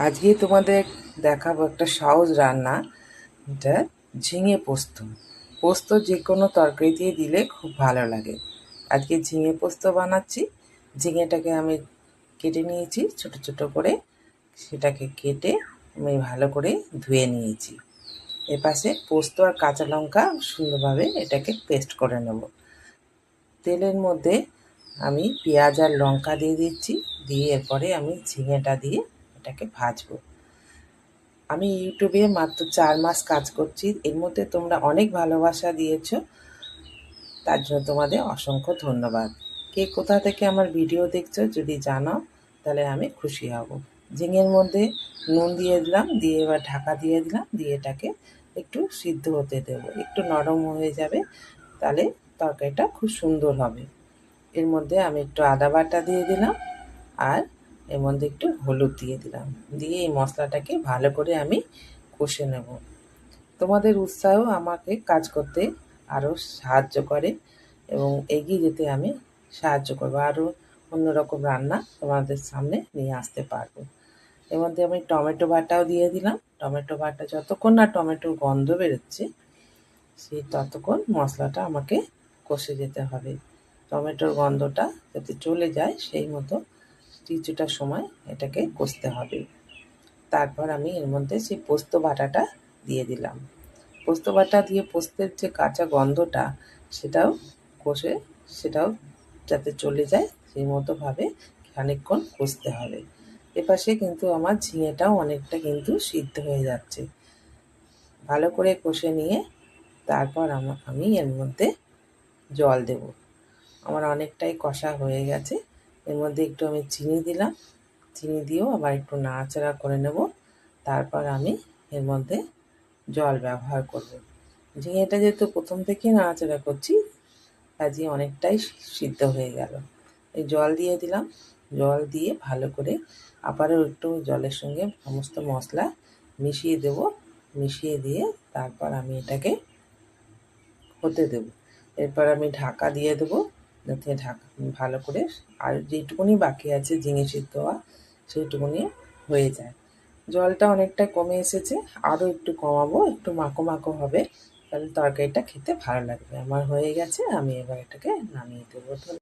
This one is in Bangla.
আজকে তোমাদের দেখাবো একটা সহজ রান্না। এটা ঝিঙে পোস্ত। পোস্ত যে কোনো তরকারি দিয়ে দিলে খুব ভালো লাগে। আজকে ঝিঙে পোস্ত বানাচ্ছি। ঝিঙেটাকে আমি কেটে নিয়েছি ছোট ছোট করে। সেটাকে কেটে আমি ভালো করে ধুয়ে নিয়েছি। এপাশে পোস্ত আর কাঁচা লঙ্কা সুন্দরভাবে এটাকে পেস্ট করে নেব। তেলের মধ্যে আমি পেঁয়াজ আর লঙ্কা দিয়ে দিচ্ছি, দিয়ে এরপরে আমি ঝিঙেটা দিয়ে এটাকে ভাজবো। আমি ইউটিউবে মাত্র 4 মাস কাজ করছি, এর মধ্যে তোমরা অনেক ভালোবাসা দিয়েছো, তার জন্য তোমাদের অসংখ্য ধন্যবাদ। কে কোথা থেকে আমার ভিডিও দেখছো যদি জানাও তাহলে আমি খুশি হব। ঝিঙের মধ্যে নুন দিয়ে দিলাম, দিয়ে এবার ঢাকা দিয়ে দিলাম, দিয়ে এটাকে একটু সিদ্ধ হতে দেবো, একটু নরম হয়ে যাবে, তাহলে তরকারিটা খুব সুন্দর হবে। এর মধ্যে আমি একটু আদা বাটা দিয়ে দিলাম, আর এর মধ্যে একটু হলুদ দিয়ে দিলাম, দিয়ে এই মশলাটাকে ভালো করে আমি কষে নেব। তোমাদের উৎসাহ আমাকে কাজ করতে আরও সাহায্য করে এবং এগিয়ে যেতে আমি সাহায্য করবো, আরও অন্যরকম রান্না তোমাদের সামনে নিয়ে আসতে পারবো। এর মধ্যে আমি টমেটো বাটাও দিয়ে দিলাম। টমেটো বাটা যতক্ষণ না টমেটোর গন্ধ বেরোচ্ছে সেই ততক্ষণ মশলাটা আমাকে কষে যেতে হবে। টমেটোর গন্ধটা যাতে চলে যায় সেই মতো কিছুটা সময় এটাকে কষতে হবে। তারপর আমি এর মধ্যে সেই পোস্ত বাটাটা দিয়ে দিলাম। পোস্ত বাটা দিয়ে পোস্তের যে কাঁচা গন্ধটা সেটাও কষে, সেটাও যাতে চলে যায় সেই মতোভাবে খানিকক্ষণ কষতে হবে। এপাশে কিন্তু আমার ঝিঙেটাও অনেকটা কিন্তু সিদ্ধ হয়ে যাচ্ছে। ভালো করে কষে নিয়ে তারপর আমি এর মধ্যে জল দেব। আমার অনেকটাই কষা হয়ে গেছে। এর মধ্যে একটু আমি চিনি দিলাম, চিনি দিয়েও আবার একটু নাড়াচাড়া করে নেব। তারপর আমি এর মধ্যে জল ব্যবহার করব। ঝিঙেটা যেহেতু প্রথম থেকেই নাড়াচাড়া করছি, কাজে অনেকটাই সিদ্ধ হয়ে গেল। এই জল দিয়ে দিলাম, জল দিয়ে ভালো করে আবারও একটু জলের সঙ্গে সমস্ত মশলা মিশিয়ে দেব। মিশিয়ে দিয়ে তারপর আমি এটাকে হতে দেব। এরপর আমি ঢাকা দিয়ে দেবো, যাতে ভালো করে আর যেটুকুনি বাকি আছে ঝিঙে সিদ্ধ হওয়া সেইটুকুনি হয়ে যায়। জলটা অনেকটা কমে এসেছে, আরও একটু কমাবো, একটু মাখো মাখো হবে, তাহলে তরকারিটা খেতে ভালো লাগবে। আমার হয়ে গেছে, আমি এবার এটাকে নামিয়ে দেবো।